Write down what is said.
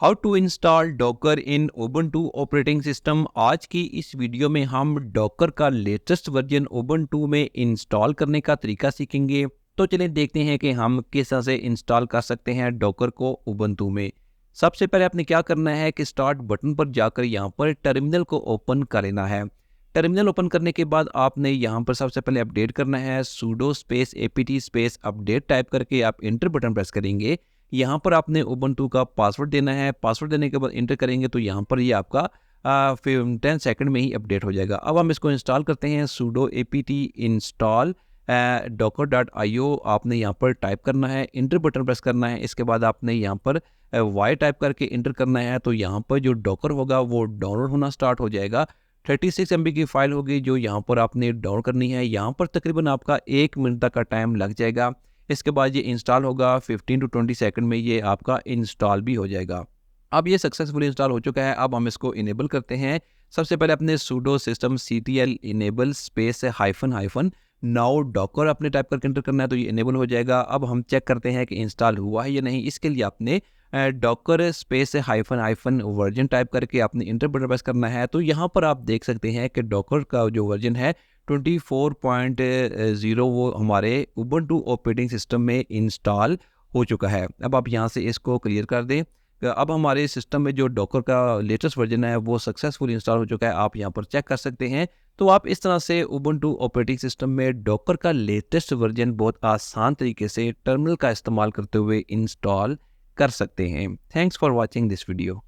How to install Docker in Ubuntu operating system. आज की इस वीडियो में हम डॉकर का लेटेस्ट वर्जन उबुंटू में इंस्टॉल करने का तरीका सीखेंगे। तो चलिए देखते हैं कि हम किस तरह से इंस्टॉल कर सकते हैं डॉकर को उबुंटू में। सबसे पहले आपने क्या करना है कि स्टार्ट बटन पर जाकर यहाँ पर टर्मिनल को ओपन कर लेना है। टर्मिनल ओपन करने के बाद आपने यहाँ पर सबसे पहले अपडेट करना है। Pseudo space apt space update type करके आप इंटर बटन प्रेस करेंगे। यहाँ पर आपने उबुंटू का पासवर्ड देना है। पासवर्ड देने के बाद इंटर करेंगे तो यहाँ पर ये आपका 10 सेकंड में ही अपडेट हो जाएगा। अब हम इसको इंस्टॉल करते हैं। सूडो apt इंस्टॉल docker.io आपने यहाँ पर टाइप करना है, इंटर बटन प्रेस करना है। इसके बाद आपने यहाँ पर वाई टाइप करके इंटर करना है। तो यहाँ पर जो डॉकर होगा वो डाउनलोड होना स्टार्ट हो जाएगा। 36 MB की फाइल होगी जो यहाँ पर आपने डाउनलोड करनी है। यहाँ पर तकरीबन आपका 1 मिनट तक का टाइम लग जाएगा। इसके बाद ये इंस्टॉल होगा। 15 टू 20 सेकंड में ये आपका इंस्टॉल भी हो जाएगा। अब ये सक्सेसफुली इंस्टॉल हो चुका है। अब हम इसको इनेबल करते हैं। सबसे पहले अपने pseudo system ctl enable space hyphen now Docker अपने टाइप करके एंटर करना है तो ये इनेबल हो जाएगा। अब हम चेक करते हैं कि इंस्टॉल हुआ है या नहीं। इसके लिए आपने Docker space hyphen version type करके आपने इंटर बटन प्रेस करना है। तो यहाँ पर आप देख सकते हैं कि डॉकर का जो वर्जन है 24.0 वो हमारे उबुंटू ऑपरेटिंग सिस्टम में इंस्टॉल हो चुका है। अब आप यहाँ से इसको क्लियर कर दें। अब हमारे सिस्टम में जो डॉकर का लेटेस्ट वर्जन है वो सक्सेसफुल इंस्टॉल हो चुका है। आप यहाँ पर चेक कर सकते हैं। तो आप इस तरह से उबुंटू ऑपरेटिंग सिस्टम में डॉकर का लेटेस्ट वर्जन बहुत आसान तरीके से टर्मिनल का इस्तेमाल करते हुए इंस्टॉल कर सकते हैं। Thanks for watching this video.